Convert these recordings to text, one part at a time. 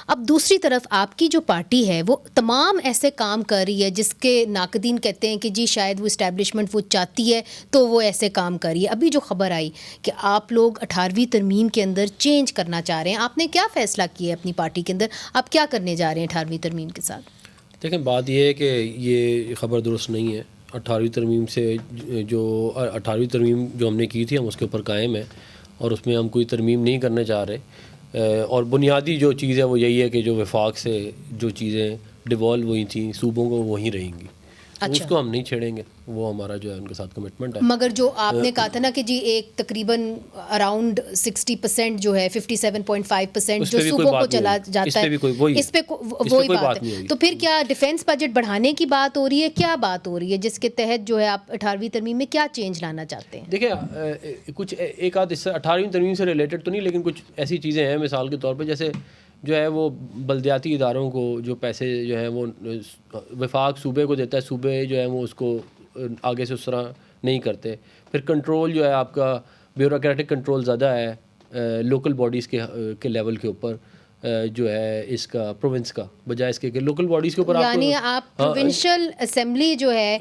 اب دوسری طرف آپ کی جو پارٹی ہے وہ تمام ایسے کام کر رہی ہے جس کے ناقدین کہتے ہیں کہ جی شاید وہ اسٹیبلشمنٹ وہ چاہتی ہے تو وہ ایسے کام کر رہی ہے. ابھی جو خبر آئی کہ آپ لوگ 18ویں ترمیم کے اندر چینج کرنا چاہ رہے ہیں, آپ نے کیا فیصلہ کیا ہے اپنی پارٹی کے اندر, آپ کیا کرنے جا رہے ہیں 18ویں ترمیم کے ساتھ؟ دیکھیں بات یہ ہے کہ یہ خبر درست نہیں ہے. 18ویں ترمیم سے جو 18ویں ترمیم جو ہم نے کی تھی ہم اس کے اوپر قائم ہیں اور اس میں ہم کوئی ترمیم نہیں کرنے جا رہے. اور بنیادی جو چیز ہے وہ یہی ہے کہ جو وفاق سے جو چیزیں ڈیوالو ہوئی تھیں صوبوں کو وہیں رہیں گی. اس کو ہم نہیں چھیڑیں گے, وہ ہمارا جو ہے ان کے ساتھ کمٹمنٹ ہے. مگر جو آپ نے کہا تھا نا کہ جی ایک تقریباً اراؤنڈ 60% جو ہے 57.5% جو صوبوں کو چلا جاتا ہے, اس پہ وہی بات ہے. تو پھر کیا ڈیفینس بجٹ بڑھانے کی بات ہو رہی ہے, کیا بات ہو رہی ہے جس کے تحت جو ہے آپ 18ویں ترمیم میں کیا چینج لانا چاہتے ہیں؟ دیکھیں کچھ ایک آدھ 18ویں ترمیم سے ریلیٹڈ تو نہیں, لیکن کچھ ایسی چیزیں ہیں مثال کے طور پہ جیسے جو ہے وہ بلدیاتی اداروں کو جو پیسے جو ہیں وہ وفاق صوبے کو دیتا ہے, صوبے جو ہے وہ اس کو آگے سے اس طرح نہیں کرتے. پھر کنٹرول جو ہے آپ کا بیوروکریٹک کنٹرول زیادہ ہے لوکل باڈیز کے لیول کے اوپر جو ہے اس کا پروونس کا, بجائے اس کے کہ لوکل باڈیز کے اوپر یعنی آپ پروونشل اسمبلی جو ہے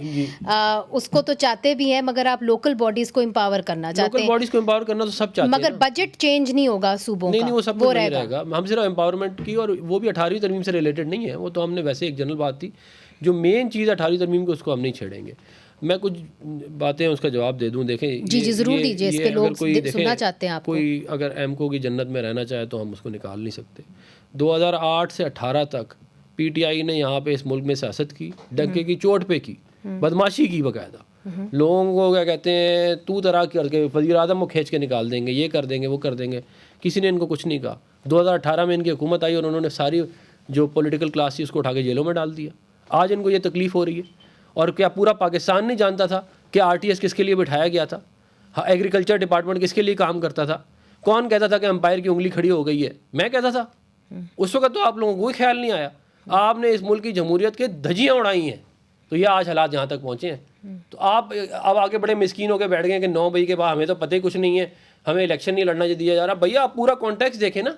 اس کو تو چاہتے بھی ہیں مگر آپ لوکل باڈیز کو امپاور کرنا چاہتے ہیں. لوکل باڈیز کو امپاور کرنا تو سب چاہتے ہیں, مگر بجٹ چینج نہیں ہوگا صوبوں کا, نہیں وہ سب نہیں رہے گا. ہم صرف امپاورمنٹ کی, اور وہ بھی 18ویں ترمیم سے ریلیٹڈ نہیں ہے, وہ تو ہم نے ویسے ایک جنرل بات تھی. جو مین چیز 18ویں ترمیم کو اس کو ہم نہیں چھیڑیں گے. میں کچھ باتیں اس کا جواب دے دوں. دیکھیں جی ضرور دیجیے, اس پہ لوگ سننا چاہتے ہیں آپ کو. کوئی اگر ایم کو کی جنت میں رہنا چاہے تو ہم اس کو نکال نہیں سکتے. 2008 سے 18 تک پی ٹی آئی نے یہاں پہ اس ملک میں سیاست کی, ڈنکے کی چوٹ پہ کی, بدماشی کی باقاعدہ. لوگوں کو کیا کہتے ہیں تو طرح کر کے وزیر اعظم کو کھینچ کے نکال دیں گے, یہ کر دیں گے وہ کر دیں گے. کسی نے ان کو کچھ نہیں کہا. 2018 میں ان کی حکومت آئی اور انہوں نے ساری جو پولیٹیکل کلاس تھی اس کو اٹھا کے جیلوں میں ڈال دیا. آج ان کو یہ تکلیف ہو رہی ہے. اور کیا پورا پاکستان نہیں جانتا تھا کہ آر ٹی ایس کس کے لیے بٹھایا گیا تھا, ایگریکلچر ڈپارٹمنٹ کس کے لیے کام کرتا تھا؟ کون کہتا تھا کہ امپائر کی انگلی کھڑی ہو گئی ہے؟ میں کہتا تھا. اس وقت تو آپ لوگوں کو کوئی خیال نہیں آیا. آپ نے اس ملک کی جمہوریت کے دھجیاں اڑائی ہیں تو یہ آج حالات جہاں تک پہنچے ہیں. تو آپ اب آگے بڑے مسکین ہو کے بیٹھ گئے کہ 9 بجے کے بعد ہمیں تو پتہ ہی کچھ نہیں ہے, ہمیں الیکشن نہیں لڑنا دیا جا رہا. بھیا آپ پورا کانٹیکسٹ دیکھیں نا.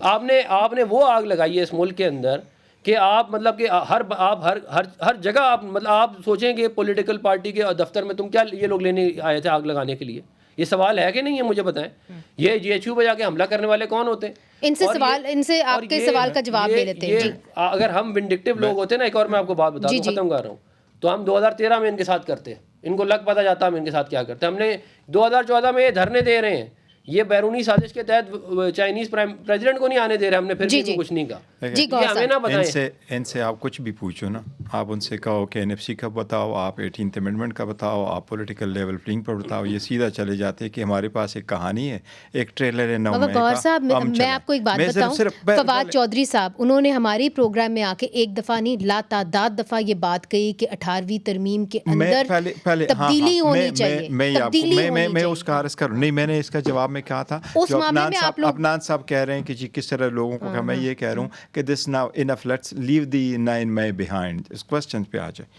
آپ نے وہ آگ لگائی ہے اس ملک کے اندر کہ آپ مطلب کہ ہر جگہ آپ مطلب آپ سوچیں کہ پولیٹیکل پارٹی کے دفتر میں تم کیا یہ لوگ لینے آئے تھے آگ لگانے کے لیے؟ یہ سوال ہے کہ نہیں ہے مجھے بتائیں. یہ جی ایچ یو پہ جا کے حملہ کرنے والے کون ہوتے ہیں؟ ان سے آپ کے سوال کا جواب لے لیتے ہیں. اگر ہم ونڈکٹیو لوگ ہوتے ہیں نا, ایک اور میں آپ کو بات بتا دوں, ختم کر رہا ہوں, تو ہم 2013 میں ان کے ساتھ کرتے. ان کو لگ پتہ جاتا ہم ان کے ساتھ کیا کرتے. ہم نے 2014 میں یہ دھرنے دے رہے ہیں, یہ بیرونی سازش کے تحت چائنیز پریزیڈنٹ کو نہیں آنے دے رہے ہم نے, پھر بھی کچھ نہیں کہا. یہ ہمیں نہ بتائیں. ان سے آپ کچھ بھی پوچھو نا, آپ ان سے کہو کہ NFC کا بتاؤ, آپ 18th امینڈمنٹ کا بتاؤ, آپ پولیٹیکل لیول پلینگ پر بتاؤ, یہ سیدھا چلے جاتے ہیں کہ ہمارے پاس ایک کہانی ہے, ایک ٹریلر ہے 9 مئی کا. صاحب میں آپ کو ایک بات بتاؤں, فواد چودھری صاحب انہوں نے ہماری پروگرام میں آ کے ایک دفعہ نہیں لاتعداد دفعہ یہ بات کہی کہ 18ویں ترمیم کے اندر تبدیلی ہونی چاہیے. میں اس کا عرض کروں, نہیں میں نے اس کا جواب میں کہا تھا. عدنان صاحب کہہ رہے ہیں کہ جی کس طرح لوگوں کو, میں یہ کہہ رہا ہوں کہ this now enough, let's leave the 9 May behind. اس کوسچن پہ آ جائے.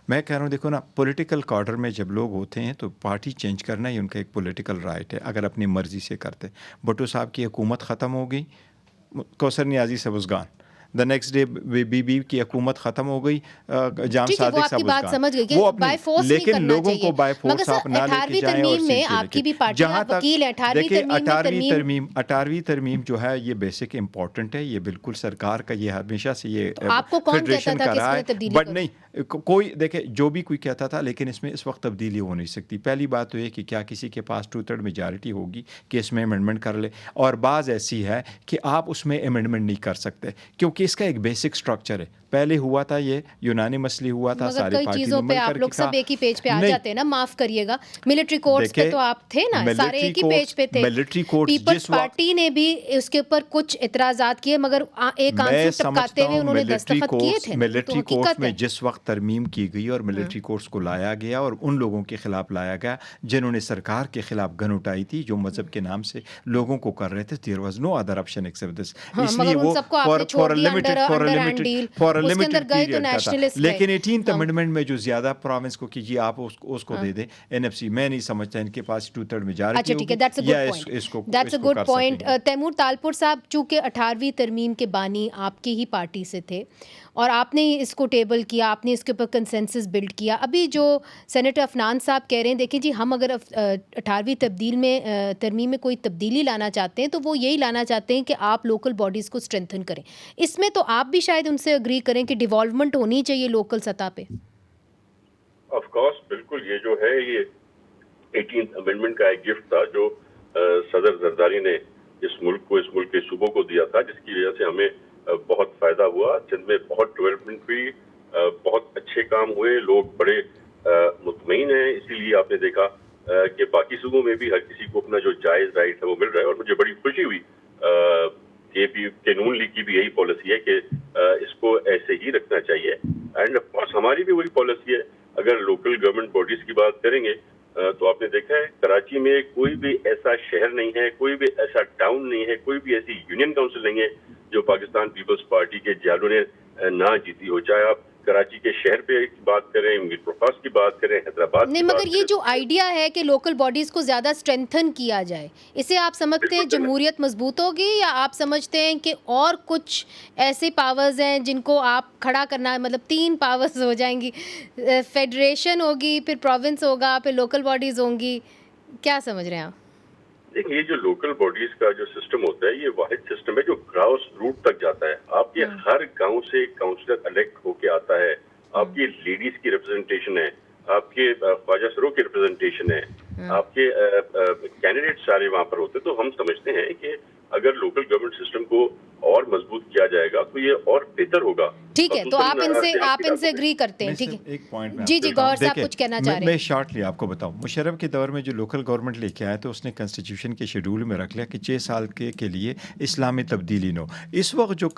میں کہہ رہا ہوں دیکھو نا, پولیٹیکل کارڈر میں جب لوگ ہوتے ہیں تو پارٹی چینج کرنا ہی ان کا ایک پولیٹیکل رائٹ ہے اگر اپنی مرضی سے کرتے. بھٹو صاحب کی حکومت ختم ہو گئی, کوثر نیازی سبزگان. The next day B B کی حکومت ختم ہو گئی, جام صادق صاحب وہ اپنے, لیکن لوگوں کو بائی فورس آپ نہ لے کے جائیں اور سلسلے کے جہاں تک دیکھیں 18ویں ترمیم جو ہے یہ بیسک امپورٹنٹ ہے, یہ بالکل سرکار کا یہ ہمیشہ سے یہ فیڈریشن کا رہا ہے. بٹ نہیں کوئی دیکھے جو بھی کوئی کہتا تھا, لیکن اس میں اس وقت تبدیلی ہو نہیں سکتی. پہلی بات تو یہ کہ کیا کسی کے پاس 2/3 میجارٹی ہوگی کہ اس میں امینڈمنٹ کر لے, اور بعض ایسی ہے کہ آپ اس میں امینڈمنٹ نہیں کر سکتے کیونکہ اس کا ایک بیسک سٹرکچر ہے. پہلے ہوا تھا یہ یونانی مسئلے ہوا تھا, ساری پارٹی نے مل کر لوگ سب ایک ہی پیج پہ آ جاتے ہیں نا, معاف کریے گا ملٹری کورٹس پہ تو آپ تھے نا, سارے ایک ہی پیج پہ تھے. ملٹری کورٹس پیپلز پارٹی نے بھی اس کے اوپر کچھ اعتراضات کیے مگر ایک آنسو ٹپکاتے ہوئے انہوں نے دستخط کیے تھے. ملٹری کورٹس میں جس وقت ترمیم کی گئی اور ملٹری کورٹس کو لایا گیا اور ان لوگوں کے خلاف لایا گیا جنہوں نے سرکار کے خلاف گن اٹھائی تھی, جو مذہب کے نام سے لوگوں کو کر رہے تھے, there was no other option except this. اس لیے وہ for a limited period کا تھا. لیکن 18th amendment میں جو زیادہ پروونس کو کہ جی آپ اس کو دے دیں NFC, میں نہیں سمجھتا ان کے پاس 2/3 میجارٹی ہوگی یا اس کو that's a good point. Taimur Talpur Sahab چونکہ 18ویں ترمیم کے بانی آپ کی ہی پارٹی سے تھے اور آپ نے اس کو ٹیبل کیا, آپ نے اس کے اوپر کنسنسس بلڈ کیا. ابھی جو سینیٹر عفنان صاحب کہہ رہے ہیں, دیکھیں جی ہم اگر 18ویں ترمیم میں کوئی تبدیلی لانا چاہتے ہیں تو وہ یہی لانا چاہتے ہیں کہ آپ لوکل باڈیز کو اسٹرینتھن کریں. اس میں تو آپ بھی شاید ان سے اگری کریں کہ ڈیولپمنٹ ہونی چاہیے لوکل سطح پہ. آف کورس بالکل, یہ جو ہے یہ 18th امینڈمنٹ کا ایک گفٹ تھا جو صدر زرداری نے اس ملک کے صوبوں کو دیا تھا, جس کی وجہ سے ہمیں بہت فائدہ ہوا. سندھ میں بہت ڈیولپمنٹ ہوئی, بہت اچھے کام ہوئے, لوگ بڑے مطمئن ہیں. اسی لیے آپ نے دیکھا کہ باقی صوبوں میں بھی ہر کسی کو اپنا جو جائز رائٹ ہے وہ مل رہا ہے. اور مجھے بڑی خوشی ہوئی کہ نون لیگ کی بھی یہی پالیسی ہے کہ اس کو ایسے ہی رکھنا چاہیے. اینڈ آف کورس ہماری بھی وہی پالیسی ہے. اگر لوکل گورنمنٹ باڈیز کی بات کریں گے تو آپ نے دیکھا ہے کراچی میں کوئی بھی ایسا شہر نہیں ہے, کوئی بھی ایسا ٹاؤن نہیں ہے, کوئی بھی ایسی یونین کاؤنسل نہیں ہے جو پاکستان پیپلز پارٹی کے جالوں نے نہ جیتی ہو. چاہے آپ کراچی کے شہر پہ بات کریں, میر پرخاص کی بات کریں, حیدرآباد نہیں, مگر یہ جو آئیڈیا ہے کہ لوکل باڈیز کو زیادہ اسٹرینتھن کیا جائے, اسے آپ سمجھتے ہیں جمہوریت مضبوط ہوگی یا آپ سمجھتے ہیں کہ اور کچھ ایسے پاورز ہیں جن کو آپ کھڑا کرنا ہے, مطلب 3 پاورز ہو جائیں گی, فیڈریشن ہوگی, پھر پروونس ہوگا, پھر لوکل باڈیز ہوں گی, کیا سمجھ رہے ہیں آپ؟ دیکھیں, یہ جو لوکل باڈیز کا جو سسٹم ہوتا ہے یہ واحد سسٹم ہے جو گراس روٹ تک جاتا ہے. آپ کے ہر گاؤں سے کاؤنسلر الیکٹ ہو کے آتا ہے, آپ کی لیڈیز کی ریپرزنٹیشن ہے, آپ کے خواجہ سروں کی ریپرزنٹیشن ہے, آپ کے کینڈیڈیٹ سارے وہاں پر ہوتے ہیں. تو ہم سمجھتے ہیں کہ اگر لوکل گورنمنٹ سسٹم کو اور مضبوط کیا جائے گا تو یہ اور بہتر ہوگا. ٹھیک ہے, تو آپ ان سے اگری کرتے ہیں. ٹھیک ہے, ایک پوائنٹ جی گوہر صاحب کچھ کہنا چاہ رہے ہیں. میں شارٹلی آپ کو بتاؤں, مشرف کے دور میں جو لوکل گورنمنٹ لے کے آیا تو اس نے کنسٹیٹیوشن کے شیڈول میں رکھ لیا کہ 6 سال کے لیے اسلامی تبدیلی نہ ہو. اس وقت جو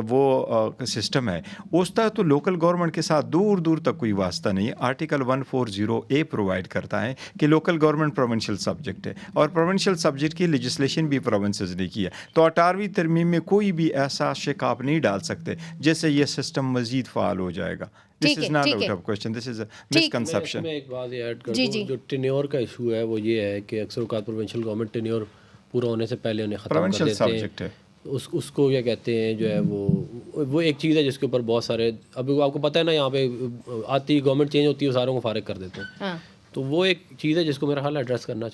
وہ سسٹم ہے اس کا تو لوکل گورنمنٹ کے ساتھ دور دور تک کوئی واسطہ نہیں ہے. آرٹیکل 140A پرووائڈ کرتا ہے کہ لوکل گورنمنٹ پروونشل سبجیکٹ ہے اور پروونشل سبجیکٹ کی لیجسلیشن بھی پروونسز نے کی ہے. تو 18ویں ترمیم میں کوئی بھی ایسا شک آپ نہیں ڈال سکتے جس سے یہ سسٹم مزید فعال ہو جائے گا. This is not out of question, this is a misconception. میں ایک بات ایڈ کر دوں, جو ٹینیور کا ایشو ہے وہ یہ ہے کہ اکثر اوقات پروونشل گورنمنٹ ٹینیور پورا ہونے سے پہلے انہیں ختم کر دیتے ہیں. اس کو کیا کہتے ہیں جو ہے وہ ایک چیز ہے جس کے اوپر بہت سارے, ابھی آپ کو پتہ ہے نا, یہاں پہ آتی گورنمنٹ چینج ہوتی ہے, ساروں کو فارغ کر دیتے ہیں. تو وہ ایک چیز ہے جس کو میرا خیال ایڈریس کرنا